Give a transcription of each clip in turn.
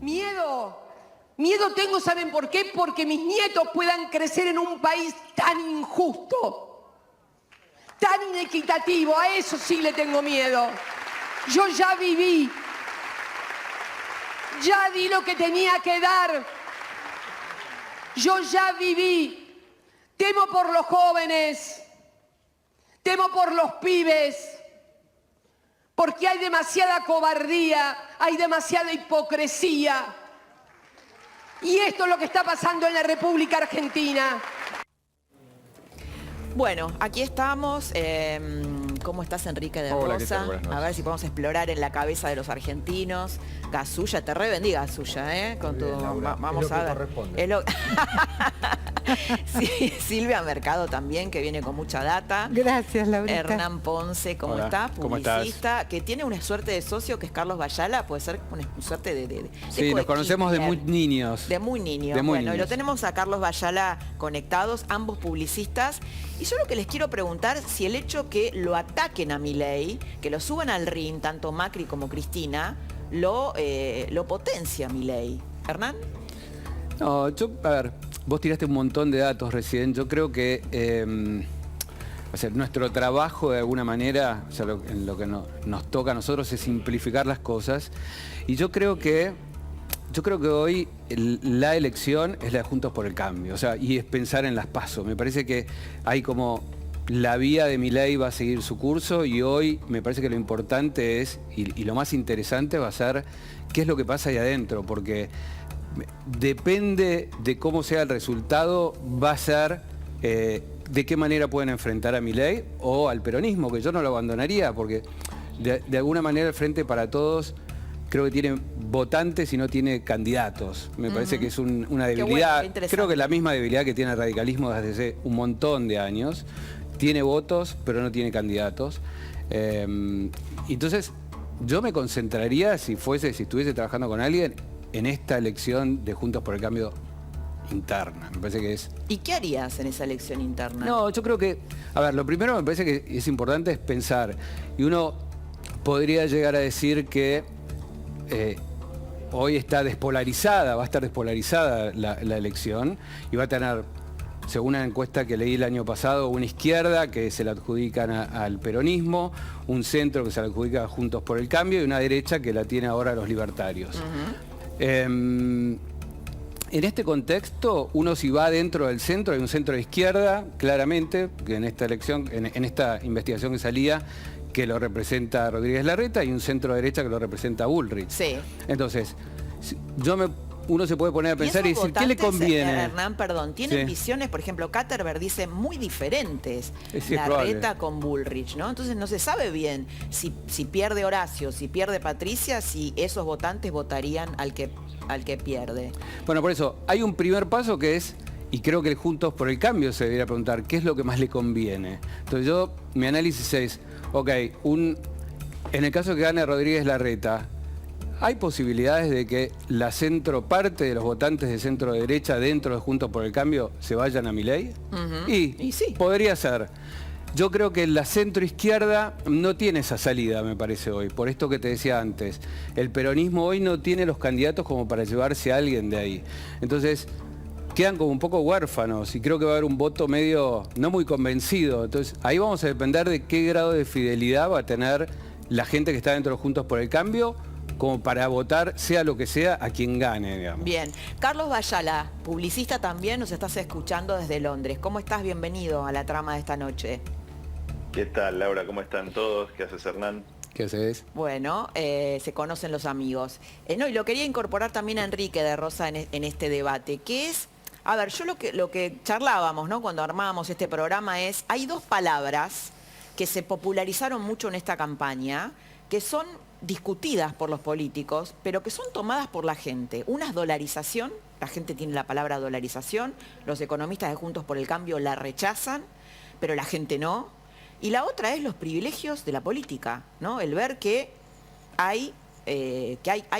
Miedo. Miedo tengo, ¿saben por qué? Porque mis nietos puedan crecer en un país tan injusto, tan inequitativo. A eso sí le tengo miedo. Yo ya viví. Ya di lo que tenía que dar. Yo ya viví. Temo por los jóvenes. Temo por los pibes. Porque hay demasiada cobardía, hay demasiada hipocresía. Y esto es lo que está pasando en la República Argentina. Bueno, aquí estamos. ¿Cómo estás, Enrique de Hola, Rosa? ¿qué tal? A ver si podemos explorar en la cabeza de los argentinos. Gasulla, te rebendiga, Gasulla, ¿eh? Con tu... Vamos a ver. Es lo... Sí, Silvia Mercado también, que viene con mucha data. Gracias, Laurita. Hernán Ponce, ¿cómo Hola, estás? ¿cómo Publicista, estás? que tiene una suerte de socio que es Carlos Bayala, puede ser una suerte de Sí, nos conocemos de muy niños. De muy niños. De muy Bueno, y lo niños. tenemos a Carlos Bayala conectados, ambos publicistas. Y yo lo que les quiero preguntar, si el hecho que lo ataquen a Milei, que lo suban al ring, tanto Macri como Cristina, lo potencia Milei. ¿Hernán? No, a ver, vos tiraste un montón de datos recién. Yo creo que nuestro trabajo de alguna manera, en lo que nos toca a nosotros es simplificar las cosas. Y yo creo que hoy la elección es la de Juntos por el Cambio, y es pensar en las PASO. Me parece que hay como la vía de Milei va a seguir su curso y hoy me parece que lo importante es, y lo más interesante va a ser qué es lo que pasa ahí adentro, porque depende de cómo sea el resultado, va a ser de qué manera pueden enfrentar a Milei o al peronismo, que yo no lo abandonaría, porque de alguna manera el Frente para Todos creo que tiene votantes y no tiene candidatos. Me parece que es una debilidad. Qué bueno, creo que la misma debilidad que tiene el radicalismo desde hace un montón de años. Tiene votos, pero no tiene candidatos. Entonces, yo me concentraría, si estuviese trabajando con alguien, en esta elección de Juntos por el Cambio interna. Me parece que es... ¿Y qué harías en esa elección interna? No, yo creo que... A ver, lo primero me parece que es importante es pensar. Y uno podría llegar a decir que hoy está despolarizada, va a estar despolarizada la elección y va a tener, según una encuesta que leí el año pasado, una izquierda que se la adjudican al peronismo, un centro que se la adjudica a Juntos por el Cambio y una derecha que la tiene ahora los libertarios. En este contexto, uno si va dentro del centro, hay un centro de izquierda, claramente, que en esta elección, en esta investigación que salía, que lo representa Rodríguez Larreta, y un centro derecha que lo representa Bullrich. Sí. Entonces, uno se puede poner a pensar y esos decir, ¿qué le votantes, conviene? Hernán, perdón, tienen Sí. visiones, por ejemplo, Katterberg dice, muy diferentes. Es Larreta probable. con Bullrich, ¿no? Entonces no se sabe bien si pierde Horacio, si pierde Patricia, si esos votantes votarían al que pierde. Bueno, por eso, hay un primer paso que es, y creo que el Juntos por el Cambio se debería preguntar, ¿qué es lo que más le conviene? Entonces mi análisis es, ok, en el caso que gane Rodríguez Larreta, ¿hay posibilidades de que parte de los votantes de centro derecha dentro de Juntos por el Cambio se vayan a Milei? Y sí. Podría ser. Yo creo que la centro izquierda no tiene esa salida, me parece hoy, por esto que te decía antes. El peronismo hoy no tiene los candidatos como para llevarse a alguien de ahí. Entonces, quedan como un poco huérfanos y creo que va a haber un voto medio no muy convencido. Entonces, ahí vamos a depender de qué grado de fidelidad va a tener la gente que está dentro de Juntos por el Cambio, como para votar, sea lo que sea, a quien gane, digamos. Bien. Carlos Bayala, publicista también, nos estás escuchando desde Londres. ¿Cómo estás? Bienvenido a la trama de esta noche. ¿Qué tal, Laura? ¿Cómo están todos? ¿Qué haces, Hernán? ¿Qué haces? Bueno, se conocen los amigos. No, y lo quería incorporar también a Enrique de Rosa en este debate, que es, a ver, yo lo que charlábamos, ¿no? Cuando armábamos este programa es, hay dos palabras que se popularizaron mucho en esta campaña, que son discutidas por los políticos, pero que son tomadas por la gente. Una es dolarización, la gente tiene la palabra dolarización, los economistas de Juntos por el Cambio la rechazan, pero la gente no. Y la otra es los privilegios de la política, ¿no? El ver que hay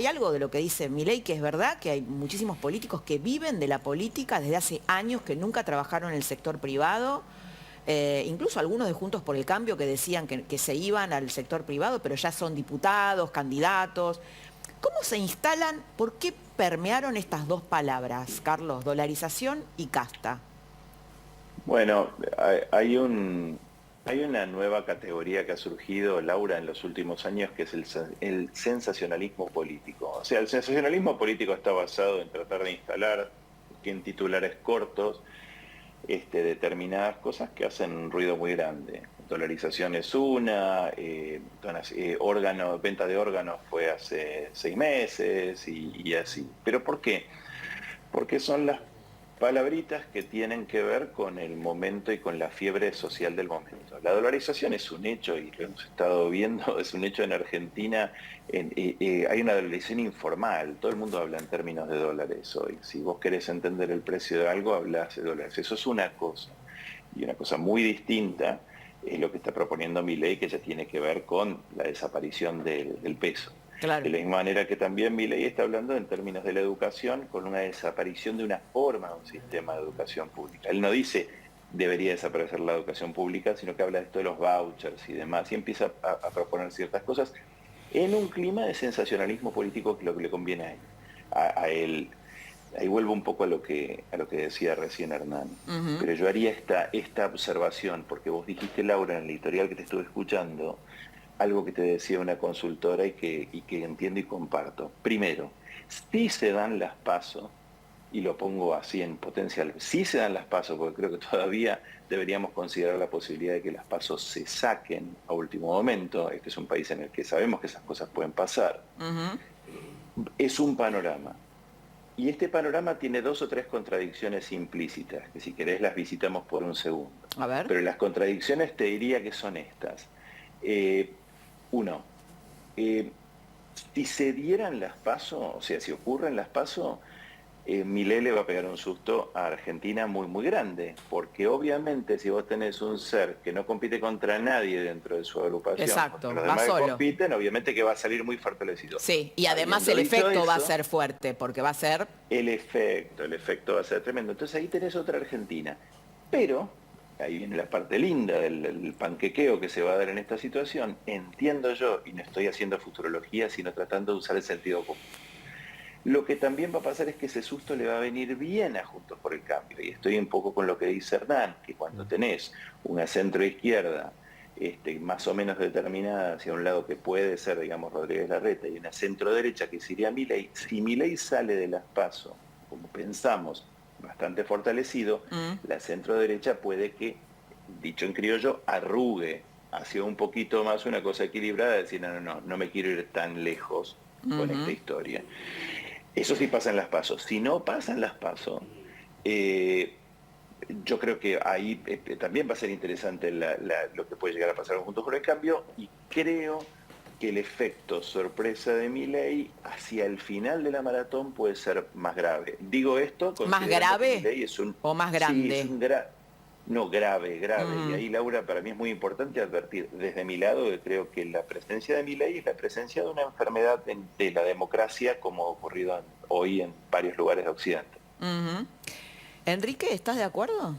algo de lo que dice Milei que es verdad, que hay muchísimos políticos que viven de la política desde hace años, que nunca trabajaron en el sector privado, incluso algunos de Juntos por el Cambio que decían que se iban al sector privado, pero ya son diputados, candidatos. ¿Cómo se instalan, por qué permearon estas dos palabras, Carlos, dolarización y casta? Bueno, hay una nueva categoría que ha surgido, Laura, en los últimos años, que es el sensacionalismo político. O sea, el sensacionalismo político está basado en tratar de instalar en titulares cortos determinadas cosas que hacen un ruido muy grande. Dolarización es una, venta de órganos fue hace 6 meses y así. ¿Pero por qué? Porque son las palabritas que tienen que ver con el momento y con la fiebre social del momento. La dolarización es un hecho, y lo hemos estado viendo, es un hecho en Argentina. Hay una dolarización informal, todo el mundo habla en términos de dólares hoy. Si vos querés entender el precio de algo, hablas de dólares. Eso es una cosa. Y una cosa muy distinta es lo que está proponiendo Milei, que ya tiene que ver con la desaparición del peso. Claro. De la misma manera que también Milei está hablando en términos de la educación, con una desaparición de una forma de un sistema de educación pública. Él no dice debería desaparecer la educación pública, sino que habla de esto de los vouchers y demás, y empieza a proponer ciertas cosas en un clima de sensacionalismo político, que es lo que le conviene a él. A él. Ahí vuelvo un poco a lo que decía recién Hernán. Pero yo haría esta observación, porque vos dijiste, Laura, en el editorial que te estuve escuchando, algo que te decía una consultora y que entiendo y comparto. Primero, si se dan las PASO, y lo pongo así en potencial, si se dan las PASO, porque creo que todavía deberíamos considerar la posibilidad de que las PASO se saquen a último momento. Este es un país en el que sabemos que esas cosas pueden pasar. Es un panorama. Y este panorama tiene 2 o 3 contradicciones implícitas, que si querés las visitamos por un segundo. A ver. Pero las contradicciones te diría que son estas. Uno, si se dieran las PASO, o sea, si ocurren las PASO, Milei le va a pegar un susto a Argentina muy, muy grande, porque obviamente si vos tenés un ser que no compite contra nadie dentro de su agrupación, exacto, los va demás que solo. compiten, obviamente que va a salir muy fortalecido. Sí, y además Habiendo el dicho efecto va a eso, ser fuerte, porque va a ser... el efecto va a ser tremendo. Entonces ahí tenés otra Argentina. Pero, ahí viene la parte linda del panquequeo que se va a dar en esta situación, entiendo yo, y no estoy haciendo futurología, sino tratando de usar el sentido común. Lo que también va a pasar es que ese susto le va a venir bien a Juntos por el Cambio. Y estoy un poco con lo que dice Hernán, que cuando tenés una centroizquierda más o menos determinada hacia un lado que puede ser, digamos, Rodríguez Larreta, y una centroderecha que sería Milei, si Milei sale de las PASO, como pensamos, bastante fortalecido, la centroderecha puede que, dicho en criollo, arrugue hacia un poquito más una cosa equilibrada, decir, no me quiero ir tan lejos con esta historia. Eso sí pasa en las PASO. Si no pasan las PASO, yo creo que ahí también va a ser interesante lo que puede llegar a pasar Juntos por el Cambio, y creo que el efecto sorpresa de Milei hacia el final de la maratón puede ser más grave. Digo esto... ¿Más grave o más grande? Sí, es un no, grave. Y ahí, Laura, para mí es muy importante advertir desde mi lado que creo que la presencia de Milei es la presencia de una enfermedad de la democracia, como ha ocurrido hoy en varios lugares de Occidente. Enrique, ¿estás de acuerdo?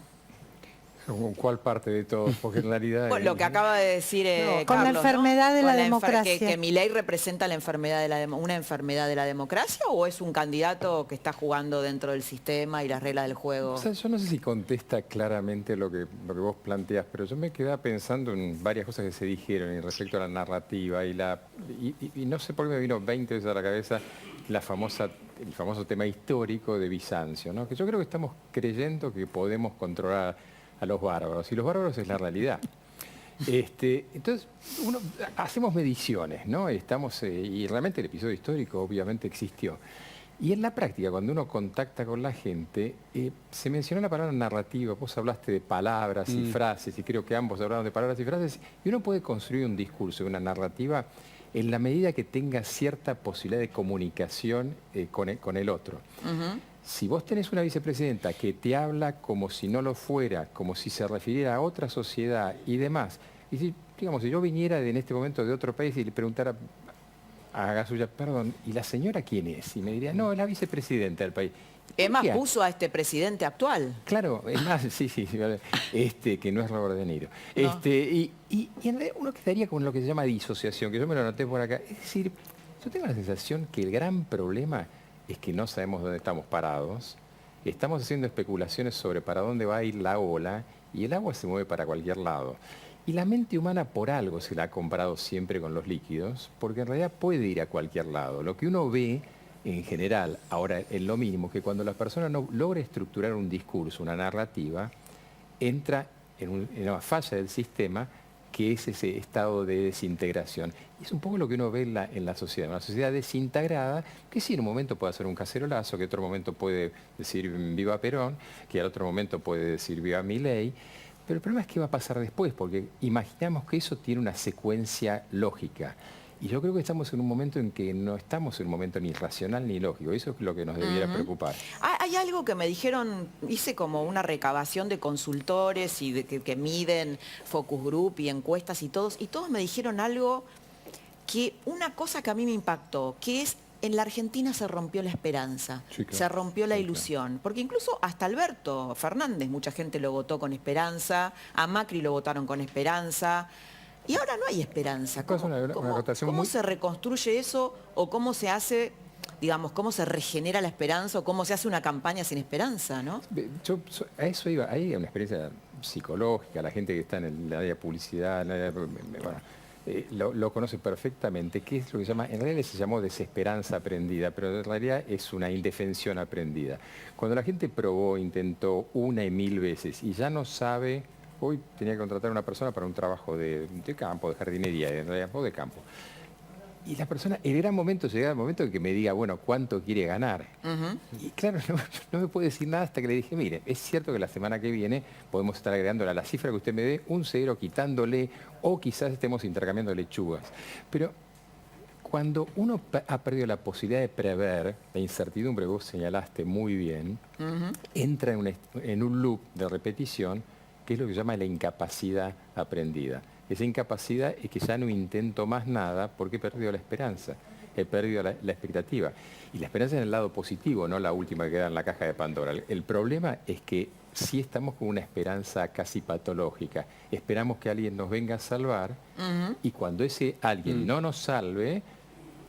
¿Con cuál parte de todo? Porque en realidad... Bueno, lo que acaba de decir con Carlos, la enfermedad de Con la la democracia. que Milei representa la enfermedad de una enfermedad de la democracia, o es un candidato que está jugando dentro del sistema y las reglas del juego. O sea, yo no sé si contesta claramente lo que vos planteás, pero yo me quedaba pensando en varias cosas que se dijeron respecto a la narrativa y no sé por qué me vino 20 veces a la cabeza el famoso tema histórico de Bizancio, ¿no? Que yo creo que estamos creyendo que podemos controlar a los bárbaros, y los bárbaros es la realidad. Entonces, hacemos mediciones, ¿no? Y realmente el episodio histórico obviamente existió. Y en la práctica, cuando uno contacta con la gente, se mencionó la palabra narrativa, vos hablaste de palabras y frases, y creo que ambos hablaron de palabras y frases, y uno puede construir un discurso, una narrativa, en la medida que tenga cierta posibilidad de comunicación con el otro. Si vos tenés una vicepresidenta que te habla como si no lo fuera, como si se refiriera a otra sociedad y demás, y si, digamos, si yo viniera en este momento de otro país y le preguntara a Gasulla, perdón, ¿y la señora quién es? Y me diría, no, es la vicepresidenta del país. Es más, puso a este presidente actual. Claro, es más, sí, que no es Robert De Niro. No. Y en realidad uno quedaría con lo que se llama disociación, que yo me lo anoté por acá. Es decir, Yo tengo la sensación que el gran problema es que no sabemos dónde estamos parados, estamos haciendo especulaciones sobre para dónde va a ir la ola y el agua se mueve para cualquier lado. Y la mente humana por algo se la ha comparado siempre con los líquidos, porque en realidad puede ir a cualquier lado. Lo que uno ve en general, ahora es lo mismo, que cuando la persona no logra estructurar un discurso, una narrativa, entra en una falla del sistema que es ese estado de desintegración. Es un poco lo que uno ve en la sociedad, una sociedad desintegrada, que sí, en un momento puede hacer un cacerolazo, que en otro momento puede decir viva Perón, que en otro momento puede decir viva Milei, pero el problema es qué va a pasar después, porque imaginamos que eso tiene una secuencia lógica. Y yo creo que estamos en un momento en que no estamos en un momento ni racional ni lógico. Eso es lo que nos debiera preocupar. Hay algo que me dijeron, hice como una recabación de consultores y de que miden focus group y encuestas y todos me dijeron algo que una cosa que a mí me impactó, que es en la Argentina se rompió la esperanza, Sí, claro. se rompió la Sí, ilusión, porque incluso hasta Alberto Fernández, mucha gente lo votó con esperanza, a Macri lo votaron con esperanza. Y ahora no hay esperanza. Acá es una acotación ¿Cómo muy- se reconstruye eso o cómo se hace, digamos, cómo se regenera la esperanza o cómo se hace una campaña sin esperanza, ¿no? A eso iba, hay una experiencia psicológica, la gente que está en el área de publicidad, en el área lo conoce perfectamente, que es lo que se llama, en realidad se llamó desesperanza aprendida, pero en realidad es una indefensión aprendida. Cuando la gente probó, intentó 1 y 1000 veces y ya no sabe. Hoy tenía que contratar a una persona para un trabajo de campo, de jardinería, en realidad, o de campo. Y la persona, llega el momento de que me diga, bueno, ¿cuánto quiere ganar? Y claro, no me puede decir nada hasta que le dije, mire, es cierto que la semana que viene podemos estar agregándole a la cifra que usted me dé un cero, quitándole, o quizás estemos intercambiando lechugas. Pero cuando uno ha perdido la posibilidad de prever, la incertidumbre que vos señalaste muy bien, entra en un loop de repetición, que es lo que se llama la incapacidad aprendida. Esa incapacidad es que ya no intento más nada porque he perdido la esperanza, he perdido la expectativa. Y la esperanza en el lado positivo, no la última que queda en la caja de Pandora. El problema es que sí estamos con una esperanza casi patológica. Esperamos que alguien nos venga a salvar y cuando ese alguien no nos salve,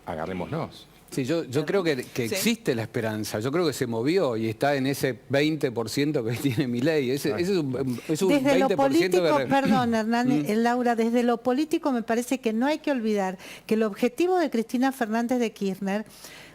agarrémonos. Sí, yo creo que Sí. existe la esperanza. Yo creo que se movió y está en ese 20% que tiene Milei. Ese es un Desde lo 20% político, de... perdón Hernán, Laura, desde lo político me parece que no hay que olvidar que el objetivo de Cristina Fernández de Kirchner,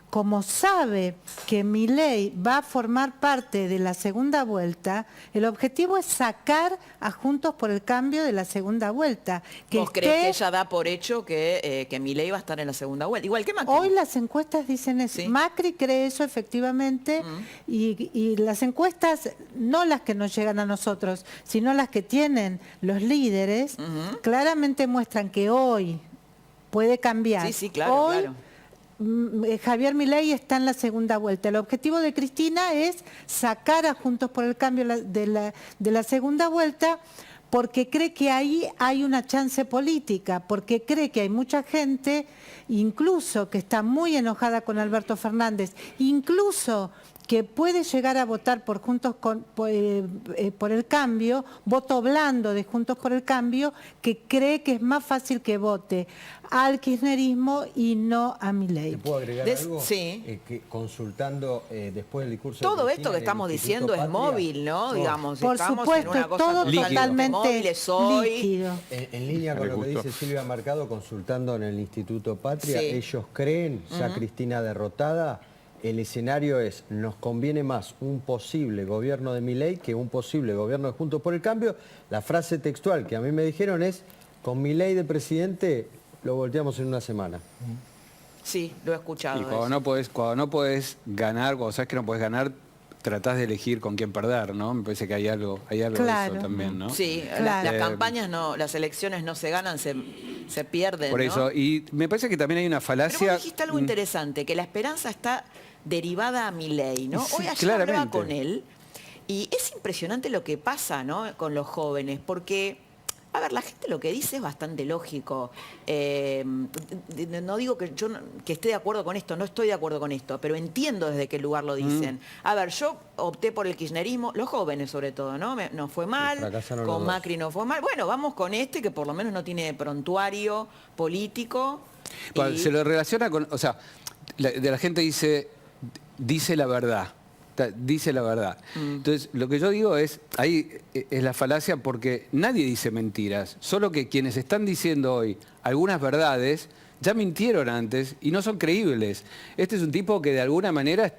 como sabe que Milei va a formar parte de la segunda vuelta, el objetivo es sacar a Juntos por el Cambio de la segunda vuelta. ¿Vos crees que ella da por hecho que Milei va a estar en la segunda vuelta? Igual que Macri. Hoy las encuestas dicen eso. Sí. Macri cree eso efectivamente y las encuestas, no las que nos llegan a nosotros, sino las que tienen los líderes, claramente muestran que hoy puede cambiar. Sí, sí, claro, Hoy, claro. Javier Milei está en la segunda vuelta. El objetivo de Cristina es sacar a Juntos por el Cambio de la segunda vuelta porque cree que ahí hay una chance política, porque cree que hay mucha gente, incluso que está muy enojada con Alberto Fernández, incluso que puede llegar a votar por por el Cambio, voto blando de Juntos por el Cambio, que cree que es más fácil que vote al kirchnerismo y no a Milei. ¿Te puedo agregar algo? Sí. Que consultando después del discurso Todo de esto Cristina que en el estamos Instituto diciendo es Patria, móvil, ¿no? Digamos, Por estamos supuesto, en una cosa todo totalmente totalmente móviles hoy. líquido. En línea con Me lo que gustó. dice Silvia Mercado, consultando en el Instituto Patria, Sí. ellos creen, ya Cristina derrotada, el escenario es, nos conviene más un posible gobierno de Milei que un posible gobierno de Juntos por el Cambio. La frase textual que a mí me dijeron es, con Milei de presidente lo volteamos en una semana. Sí, lo he escuchado. Y eso. cuando no podés ganar, cuando sabes que no podés ganar, tratás de elegir con quién perder, ¿no? Me parece que hay algo de Claro. eso también, ¿no? Sí, Claro. las campañas no, las elecciones no se ganan, se pierden. Por ¿no? eso, y me parece que también hay una Pero falacia... vos dijiste algo interesante, que la esperanza está derivada a Milei, ¿no? Sí, Hoy ayer hablaba claramente. con él y es impresionante lo que pasa, ¿no? Con los jóvenes, porque, a ver, la gente lo que dice es bastante lógico. No digo que yo que esté de acuerdo con esto, no estoy de acuerdo con esto, pero entiendo desde qué lugar lo dicen. A ver, yo opté por el kirchnerismo, los jóvenes sobre todo, ¿no? No fue mal, fracasaron los con dos. Macri no fue mal. Bueno, vamos con este que por lo menos no tiene prontuario político. Bueno, se lo relaciona con, o sea, la gente dice la verdad. Dice la verdad. Entonces, lo que yo digo es, ahí es la falacia porque nadie dice mentiras, solo que quienes están diciendo hoy algunas verdades ya mintieron antes y no son creíbles. Este es un tipo que de alguna manera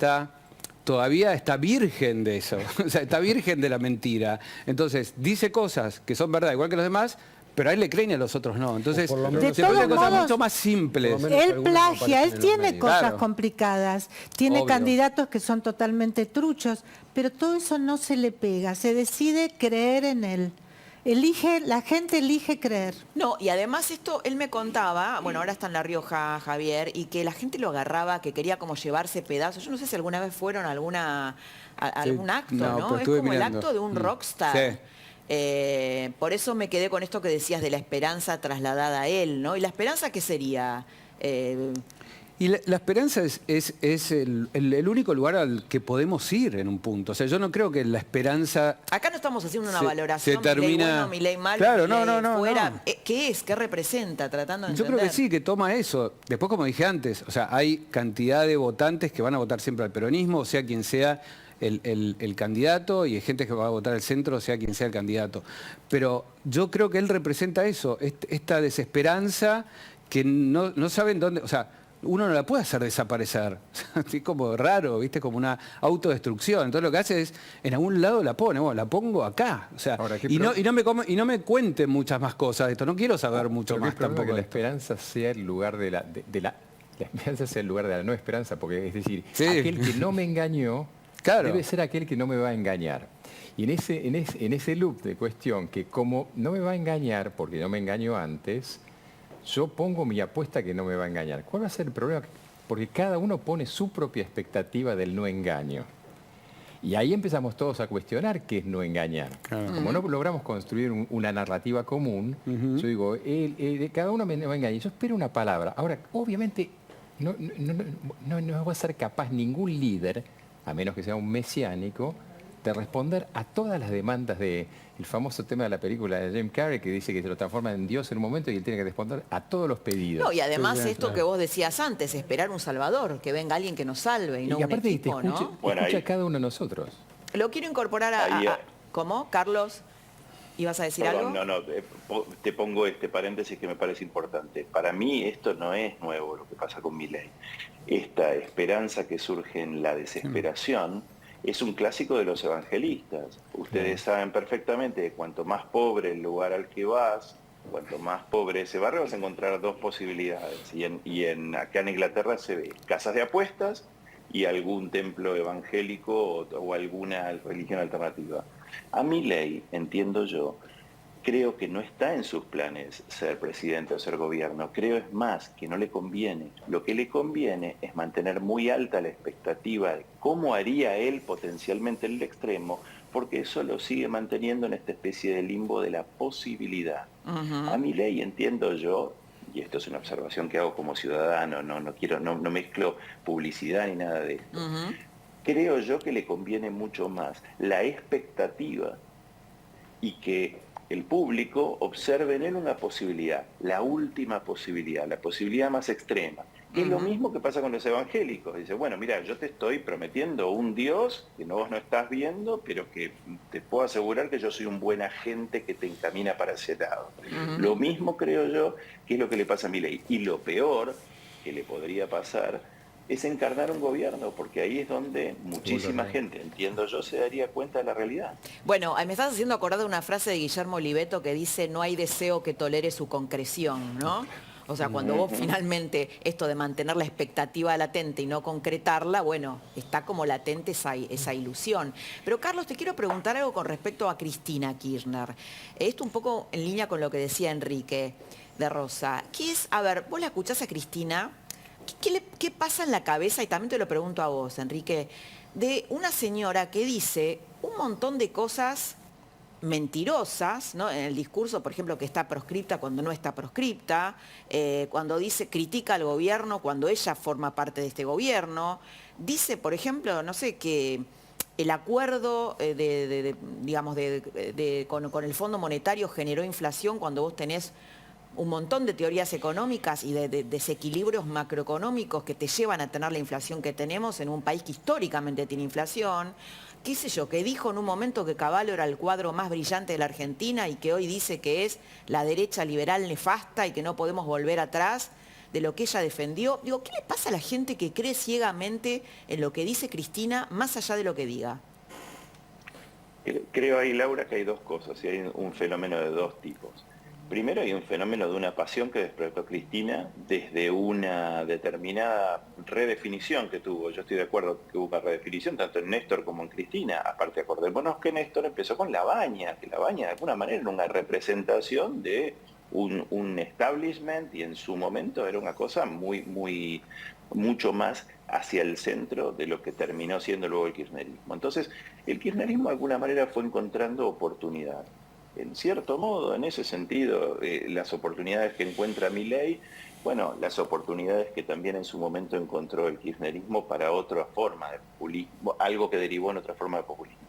todavía está virgen de eso, o sea, está virgen de la mentira. Entonces, dice cosas que son verdad igual que los demás, pero a él le creen y a los otros no. Entonces, De se pueden todos cosas modos, mucho más simples. por lo menos Él algunos plagia, aparecen él en los tiene medios. cosas Claro. complicadas, tiene Obvio. candidatos que son totalmente truchos, pero todo eso no se le pega, se decide creer en él. La gente elige creer. No, y además esto, él me contaba, bueno, ahora está en La Rioja, Javier, y que la gente lo agarraba, que quería como llevarse pedazos. Yo no sé si alguna vez fueron a algún acto, no, ¿no? pero Es estuve como mirando. el acto de un rockstar. Sí. Por eso me quedé con esto que decías de la esperanza trasladada a él, ¿no? ¿Y la esperanza qué sería? Y la esperanza es el único lugar al que podemos ir en un punto. O sea, yo no creo que la esperanza... Acá no estamos haciendo una Se valoración, termina- Milei bueno, Milei malo, Claro, Milei no, fuera. no. ¿Qué es? ¿Qué representa? Tratando de Yo entender. creo que sí, que toma eso. Después, como dije antes, o sea, hay cantidad de votantes que van a votar siempre al peronismo, o sea, quien sea el candidato, y hay gente que va a votar al centro, sea quien sea el candidato. Pero yo creo que él representa eso, esta desesperanza que no saben dónde... O sea, uno no la puede hacer desaparecer. Es como raro, ¿viste? Como una autodestrucción. Entonces lo que hace es, en algún lado la pone, bueno, la pongo acá. O sea, Ahora, ¿qué y no me cuenten muchas más cosas de esto. No quiero saber mucho Pero qué más problema tampoco. que la de esto. esperanza sea el lugar de la esperanza sea el lugar de la no esperanza, porque es decir, Sí. aquel que no me engañó Claro. debe ser aquel que no me va a engañar. Y en ese loop de cuestión que como no me va a engañar, porque no me engañó antes, yo pongo mi apuesta que no me va a engañar. ¿Cuál va a ser el problema? Porque cada uno pone su propia expectativa del no engaño. Y ahí empezamos todos a cuestionar qué es no engañar. Claro. Como no logramos construir una narrativa común, yo digo, cada uno me va a engañar. Yo espero una palabra. Ahora, obviamente, no va a ser capaz ningún líder, a menos que sea un mesiánico, de responder a todas las demandas del famoso tema de la película de Jim Carrey, que dice que se lo transforma en Dios en un momento y él tiene que responder a todos los pedidos. No, y además Sí, esto claro. que vos decías antes, esperar un salvador, que venga alguien que nos salve y no un aparte equipo, te ¿no? Bueno, escucha ahí- a cada uno de nosotros. Lo quiero incorporar Ahí, ¿Cómo? Carlos, ¿ibas a decir Perdón, algo? te pongo este paréntesis que me parece importante. Para mí esto no es nuevo lo que pasa con Milei. Esta esperanza que surge en la desesperación es un clásico de los evangelistas. Ustedes saben perfectamente que cuanto más pobre el lugar al que vas, cuanto más pobre ese barrio, vas a encontrar dos posibilidades. Acá en Inglaterra se ve casas de apuestas y algún templo evangélico o alguna religión alternativa. A Milei, entiendo yo, creo que no está en sus planes ser presidente o ser gobierno. Creo es más que no le conviene. Lo que le conviene es mantener muy alta la expectativa de cómo haría él potencialmente en el extremo, porque eso lo sigue manteniendo en esta especie de limbo de la posibilidad. A Milei, entiendo yo, y esto es una observación que hago como ciudadano, no mezclo publicidad ni nada de esto. Creo yo que le conviene mucho más la expectativa y que el público observe en él una posibilidad, la última posibilidad, la posibilidad más extrema. Que es lo mismo que pasa con los evangélicos. Dice, bueno, mira, yo te estoy prometiendo un Dios que vos no estás viendo, pero que te puedo asegurar que yo soy un buen agente que te encamina para ese lado. Lo mismo creo yo que es lo que le pasa a Milei. Y lo peor que le podría pasar es encarnar un gobierno, porque ahí es donde muchísima gente, entiendo yo, se daría cuenta de la realidad. Bueno, me estás haciendo acordar de una frase de Guillermo Oliveto que dice, no hay deseo que tolere su concreción, ¿no? O sea, cuando vos finalmente, esto de mantener la expectativa latente y no concretarla, bueno, está como latente esa ilusión. Pero Carlos, te quiero preguntar algo con respecto a Cristina Kirchner. Esto un poco en línea con lo que decía Enrique de Rosa. ¿Qué es, a ver, vos la escuchás a Cristina, ¿qué pasa en la cabeza? Y también te lo pregunto a vos, Enrique, de una señora que dice un montón de cosas mentirosas, ¿no? En el discurso, por ejemplo, que está proscripta cuando no está proscripta, cuando dice critica al gobierno cuando ella forma parte de este gobierno, dice, por ejemplo, no sé, que el acuerdo con el Fondo Monetario generó inflación cuando vos tenés un montón de teorías económicas y de desequilibrios macroeconómicos que te llevan a tener la inflación que tenemos en un país que históricamente tiene inflación. Qué sé yo, que dijo en un momento que Cavallo era el cuadro más brillante de la Argentina y que hoy dice que es la derecha liberal nefasta y que no podemos volver atrás de lo que ella defendió. Digo, ¿qué le pasa a la gente que cree ciegamente en lo que dice Cristina más allá de lo que diga? Creo ahí, Laura, que hay dos cosas y hay un fenómeno de dos tipos. Primero hay un fenómeno de una pasión que despertó Cristina desde una determinada redefinición que tuvo. Yo estoy de acuerdo que hubo una redefinición tanto en Néstor como en Cristina. Aparte, acordémonos que Néstor empezó con La Baña, que La Baña de alguna manera era una representación de un establishment y en su momento era una cosa mucho más hacia el centro de lo que terminó siendo luego el kirchnerismo. Entonces, el kirchnerismo de alguna manera fue encontrando oportunidad. En cierto modo, en ese sentido, las oportunidades que encuentra Milei, bueno, las oportunidades que también en su momento encontró el kirchnerismo para otra forma de populismo, algo que derivó en otra forma de populismo.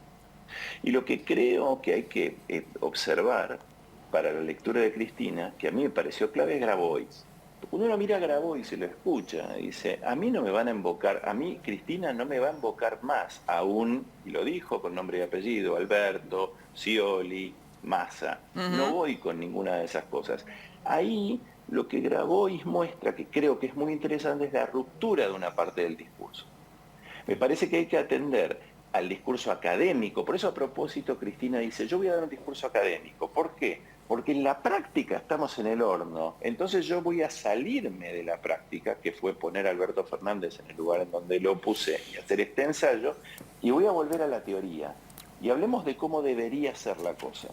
Y lo que creo que hay que observar para la lectura de Cristina, que a mí me pareció clave, es Grabois. Cuando uno mira a Grabois y lo escucha, dice, a mí no me van a invocar, a mí Cristina no me va a invocar más aún, y lo dijo con nombre y apellido, Alberto, Scioli, Massa. No voy con ninguna de esas cosas. Ahí lo que Grabois muestra, que creo que es muy interesante, es la ruptura de una parte del discurso. Me parece que hay que atender al discurso académico. Por eso, a propósito, Cristina dice, yo voy a dar un discurso académico. ¿Por qué? Porque en la práctica estamos en el horno. Entonces yo voy a salirme de la práctica, que fue poner a Alberto Fernández en el lugar en donde lo puse y hacer este ensayo, y voy a volver a la teoría. Y hablemos de cómo debería ser la cosa.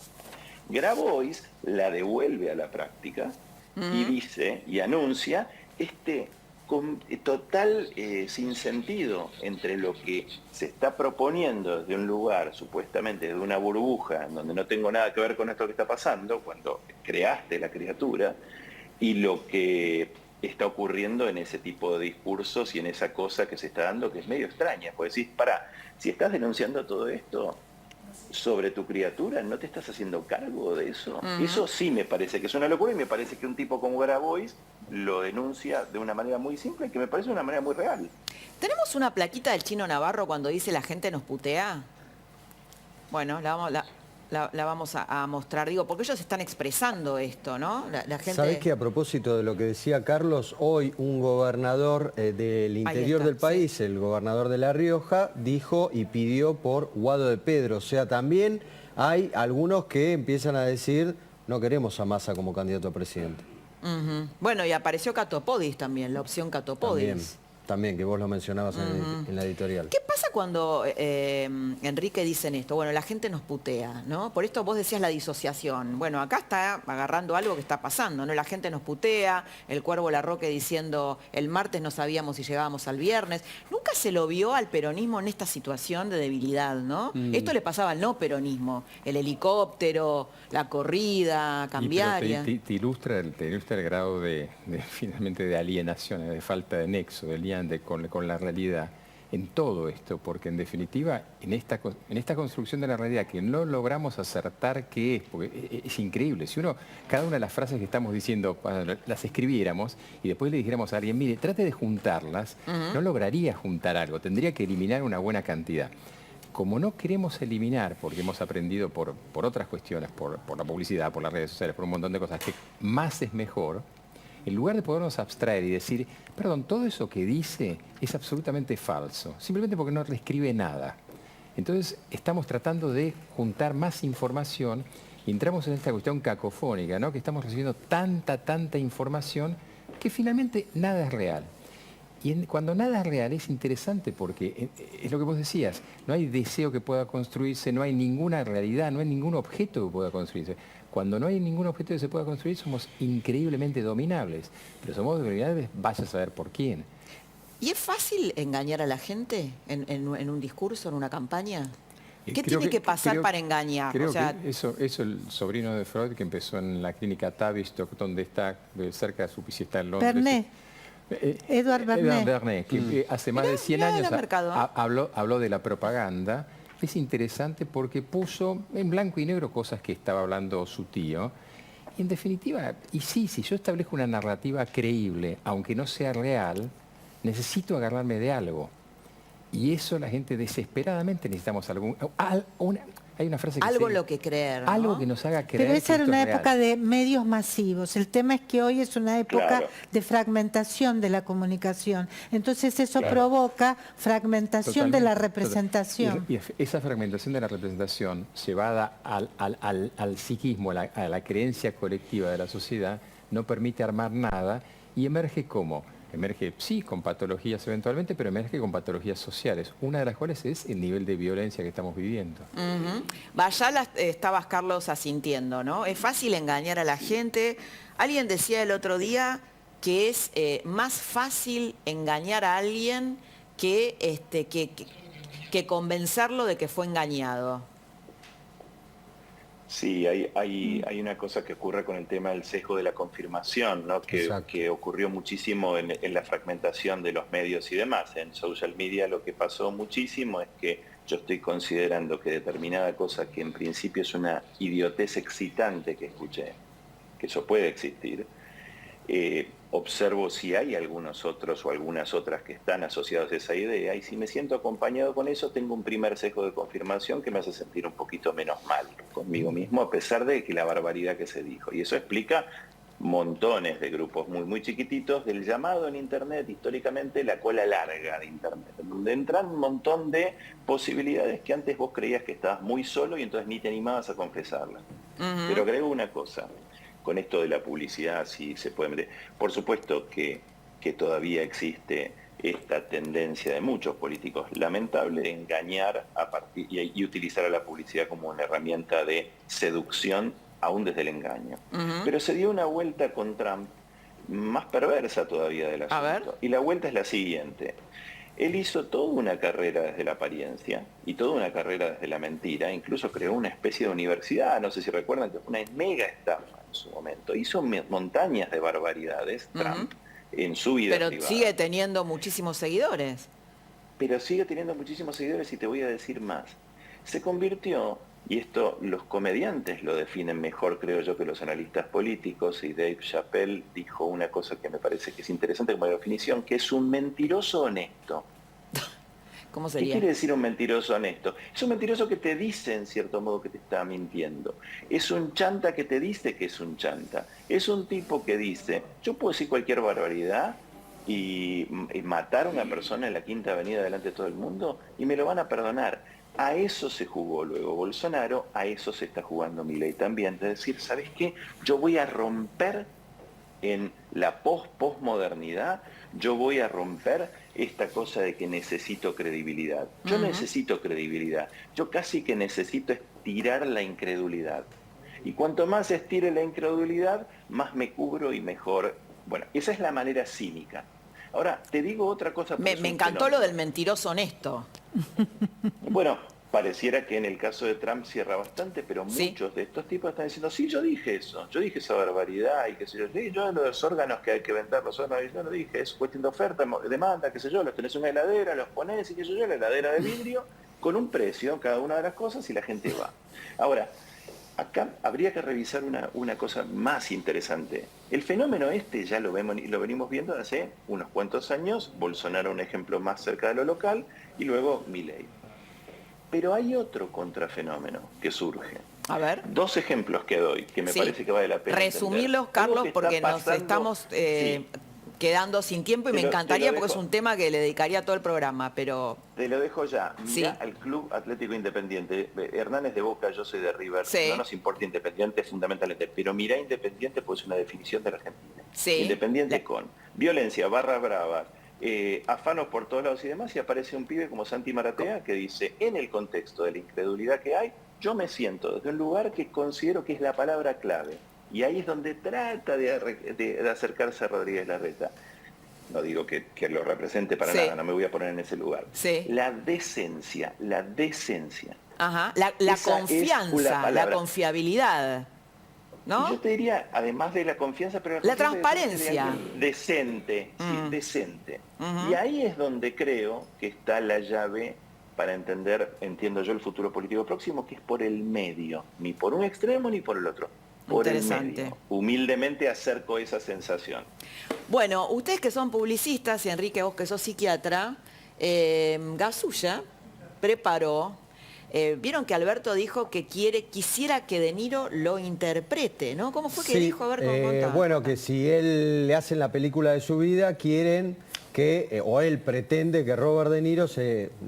Grabois la devuelve a la práctica y dice y anuncia este total sinsentido entre lo que se está proponiendo desde un lugar, supuestamente de una burbuja, en donde no tengo nada que ver con esto que está pasando, cuando creaste la criatura, y lo que está ocurriendo en ese tipo de discursos y en esa cosa que se está dando, que es medio extraña. Pues decís, pará, si estás denunciando todo esto sobre tu criatura, ¿no te estás haciendo cargo de eso? Eso sí me parece que es una locura, y me parece que un tipo como Grabois lo denuncia de una manera muy simple y que me parece una manera muy real. ¿Tenemos una plaquita del Chino Navarro cuando dice la gente nos putea? Bueno, la vamos a mostrar, digo, porque ellos están expresando esto, ¿no? La gente... ¿Sabés que a propósito de lo que decía Carlos, hoy un gobernador del interior del país, sí, el gobernador de La Rioja, dijo y pidió por Guado de Pedro? O sea, también hay algunos que empiezan a decir, no queremos a Massa como candidato a presidente. Bueno, y apareció Catopodis también, la opción Catopodis. También, que vos lo mencionabas en la editorial. ¿Qué pasa cuando Enrique dicen esto? Bueno, la gente nos putea, ¿no? Por esto vos decías la disociación. Bueno, acá está agarrando algo que está pasando, ¿no? La gente nos putea, el Cuervo Larroque diciendo el martes no sabíamos si llegábamos al viernes. Nunca se lo vio al peronismo en esta situación de debilidad, ¿no? Esto le pasaba al no peronismo, el helicóptero, la corrida cambiaria. Te ilustra el grado finalmente de alienación, de falta de nexo, de con la realidad en todo esto, porque en definitiva en esta construcción de la realidad que no logramos acertar qué es, porque es increíble. Si cada una de las frases que estamos diciendo las escribiéramos y después le dijéramos a alguien, mire, trate de juntarlas, no lograría juntar algo, tendría que eliminar una buena cantidad. Como no queremos eliminar, porque hemos aprendido por otras cuestiones, por la publicidad, por las redes sociales, por un montón de cosas, que más es mejor, en lugar de podernos abstraer y decir, perdón, todo eso que dice es absolutamente falso, simplemente porque no reescribe nada. Entonces estamos tratando de juntar más información y entramos en esta cuestión cacofónica, ¿no? Que estamos recibiendo tanta información que finalmente nada es real. Y cuando nada es real es interesante porque es lo que vos decías, no hay deseo que pueda construirse, no hay ninguna realidad, no hay ningún objeto que pueda construirse. Cuando no hay ningún objeto que se pueda construir somos increíblemente dominables, pero somos dominables, vaya a saber por quién. ¿Y es fácil engañar a la gente en un discurso, en una campaña? ¿Qué tiene que pasar para engañar? Creo que eso el sobrino de Freud, que empezó en la clínica Tavistock, donde está cerca de su si está en Londres. Bernet. Edouard Bernet, que hace más de 100 años habló de la propaganda. Es interesante porque puso en blanco y negro cosas que estaba hablando su tío en definitiva, y sí, si yo establezco una narrativa creíble, aunque no sea real, necesito agarrarme de algo. Y eso la gente desesperadamente necesitamos hay una frase que Algo dice, en lo que creer, ¿no? algo que nos haga creer. Pero esa que era esto una es real. época de medios masivos. El tema es que hoy es una época Claro. de fragmentación de la comunicación. Entonces eso Claro. provoca fragmentación de la Totalmente, representación. Y esa fragmentación de la representación llevada al psiquismo, a la creencia colectiva de la sociedad, no permite armar nada y emerge ¿cómo? Emerge, sí, con patologías eventualmente, pero emerge con patologías sociales, una de las cuales es el nivel de violencia que estamos viviendo. Ya estabas, Carlos, asintiendo, ¿no? Es fácil engañar a la gente. Alguien decía el otro día que es más fácil engañar a alguien que convencerlo de que fue engañado. Sí, hay una cosa que ocurre con el tema del sesgo de la confirmación, ¿no? Exacto. Que ocurrió muchísimo en la fragmentación de los medios y demás. En social media lo que pasó muchísimo es que yo estoy considerando que determinada cosa que en principio es una idiotez excitante que escuché, que eso puede existir, observo si hay algunos otros o algunas otras que están asociados a esa idea y si me siento acompañado con eso tengo un primer sesgo de confirmación que me hace sentir un poquito menos mal conmigo mismo a pesar de que la barbaridad que se dijo. Y eso explica montones de grupos muy, muy chiquititos del llamado en Internet, históricamente la cola larga de Internet, donde entran un montón de posibilidades que antes vos creías que estabas muy solo y entonces ni te animabas a confesarlas. Pero agrego una cosa. Con esto de la publicidad, sí se puede meter. Por supuesto que todavía existe esta tendencia de muchos políticos lamentable de engañar y utilizar a la publicidad como una herramienta de seducción, aún desde el engaño. Pero se dio una vuelta con Trump más perversa todavía del asunto. A ver. Y la vuelta es la siguiente. Él hizo toda una carrera desde la apariencia y toda una carrera desde la mentira, incluso creó una especie de universidad, no sé si recuerdan, que fue una mega estafa en su momento. Hizo montañas de barbaridades, Trump, en su vida Pero privada. sigue teniendo muchísimos seguidores. Pero sigue teniendo muchísimos seguidores y te voy a decir más. Se convirtió, y esto los comediantes lo definen mejor, creo yo, que los analistas políticos, y Dave Chappelle dijo una cosa que me parece que es interesante como definición, que es un mentiroso honesto. ¿Cómo ¿Qué sería? quiere decir un mentiroso honesto? Es un mentiroso que te dice en cierto modo que te está mintiendo. Es un chanta que te dice que es un chanta. Es un tipo que dice, yo puedo decir cualquier barbaridad y matar a una persona en la Quinta Avenida delante de todo el mundo y me lo van a perdonar. A eso se jugó luego Bolsonaro, a eso se está jugando Milei también. Es decir, ¿sabes qué? Yo voy a romper en la posmodernidad, yo voy a romper esta cosa de que necesito credibilidad. Yo necesito credibilidad. Yo casi que necesito estirar la incredulidad. Y cuanto más estire la incredulidad, más me cubro y mejor. Bueno, esa es la manera cínica. Ahora, te digo otra cosa. Me encantó lo del mentiroso honesto. Bueno, pareciera que en el caso de Trump cierra bastante, pero Sí. muchos de estos tipos están diciendo, sí, yo dije eso, yo dije esa barbaridad y qué sé yo, sí, yo lo de los órganos que hay que vender, los órganos, yo lo dije, es cuestión de oferta, demanda, qué sé yo, los tenés en una heladera, los ponés y qué sé yo, la heladera de vidrio, con un precio, cada una de las cosas y la gente va. Ahora, acá habría que revisar una cosa más interesante. El fenómeno este ya lo vemos y lo venimos viendo hace unos cuantos años, Bolsonaro un ejemplo más cerca de lo local y luego Milei. Pero hay otro contrafenómeno que surge. A ver. Dos ejemplos que doy, que me Sí. parece que vale la pena Resumirlos, entender. Carlos, Algo que está porque nos pasando- estamos Sí, quedando sin tiempo y Te me lo encantaría porque es dejo. un tema que le dedicaría todo el programa, pero te lo dejo ya. Sí. Mira al Club Atlético Independiente. Hernán es de Boca, yo soy de River. Sí. No nos importa Independiente fundamentalmente, pero mirá Independiente pues es una definición de la Argentina. Sí. Independiente con violencia, barra brava, afanos por todos lados y demás, y aparece un pibe como Santi Maratea que dice, en el contexto de la incredulidad que hay, yo me siento desde un lugar que considero que es la palabra clave. Y ahí es donde trata de acercarse a Rodríguez Larreta. No digo que lo represente para Sí. nada, no me voy a poner en ese lugar. Sí. La decencia. ajá, la Esa es la confianza, la palabra. confiabilidad, Y yo ¿no? te diría, además de la confianza, pero La confianza de transparencia. alguien decente, sí, decente. Ujú. Y ahí es donde creo que está la llave para entender, entiendo yo, el futuro político próximo, que es por el medio, ni por un extremo ni por el otro. por el Interesante. medio. Humildemente acerco esa sensación. Bueno, ustedes que son publicistas, y Enrique, vos que sos psiquiatra, Gasulla preparó, vieron que Alberto dijo que quisiera que De Niro lo interprete, ¿no? ¿Cómo fue que Sí, dijo? A ver, contá. bueno, que si él le hacen la película de su vida, quieren que, o él pretende que Robert De Niro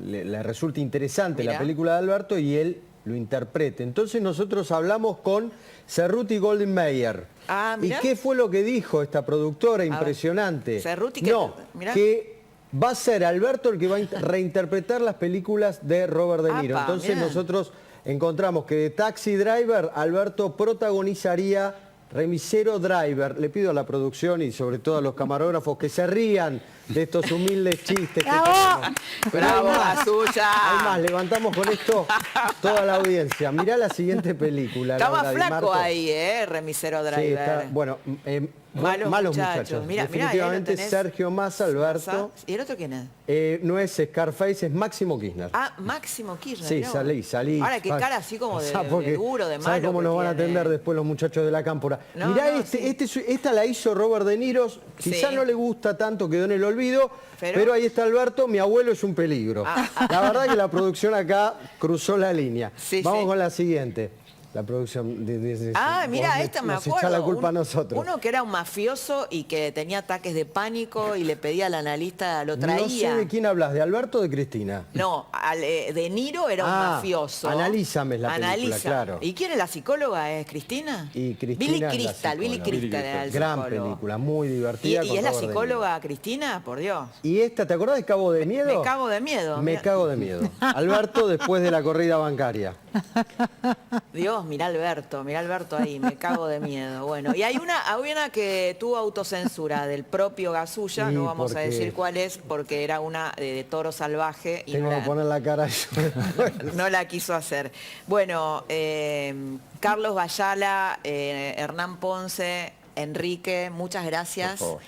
le resulte interesante Mirá. la película de Alberto y él lo interprete. Entonces nosotros hablamos con Cerruti Goldenmeyer. Ah, ¿Y mirá. qué fue lo que dijo esta productora ver, impresionante? Cerruti que- no, mirá. que va a ser Alberto el que va a reinterpretar las películas de Robert De Niro. Apa, Entonces mirá. nosotros encontramos que de Taxi Driver, Alberto protagonizaría Remisero Driver. Le pido a la producción y sobre todo a los camarógrafos que se rían de estos humildes chistes que ¡Bravo! tenemos. Pero ¡Bravo, hay más, Gasulla! hay más, levantamos con esto toda la audiencia. Mirá la siguiente película. Estaba Laura Di flaco Marco. ahí, Remisero Driver. Sí, está, bueno, Malos muchachos. muchachos. Mirá, Definitivamente ahí lo tenés. Sergio Massa, Alberto. ¿Y el otro quién es? No es Scarface, es Máximo Kirchner. Ah, Máximo Kirchner. Sí, mirá vos. salí. Ahora, qué cara así como de, Porque, de duro, de malo. ¿sabes cómo que nos van a tiene? atender después los muchachos de la cámpora? No, Mirá, no, sí. esta la hizo Robert De Niro, quizá Sí. no le gusta tanto, quedó en el olvido, Pero- pero ahí está Alberto, mi abuelo es un peligro. La verdad que la producción acá cruzó la línea. Sí, Vamos sí. con la siguiente. La producción dice, Ah, mira, vos esta me nos acuerdo. echa la culpa a nosotros. Uno que era un mafioso y que tenía ataques de pánico y le pedía al analista, lo No traía. sé de quién hablas, ¿de Alberto o de Cristina? No, De Niro era un Ah, mafioso. analízame la película, claro. ¿Y quién es la psicóloga? ¿Es Cristina? Y Cristina Billy es la Crystal, Billy psicóloga. Crystal era el Gran psicólogo. película, muy ¿Y, divertida. y con es la Robert De Niro. psicóloga Cristina? Por Dios. ¿Y esta, te acordás de Cabo de Miedo? Me cago de miedo. Me Mirá. cago de miedo. Alberto después de la corrida bancaria. Dios, mirá Alberto ahí, me cago de miedo. Bueno, y hay una que tuvo autocensura del propio Gasulla, Sí, no vamos a porque- decir cuál es, porque era una de Toro Salvaje y Tengo que poner la cara yo. no la quiso hacer. Bueno, Carlos Bayala, Hernán Ponce, Enrique, muchas gracias. Por favor.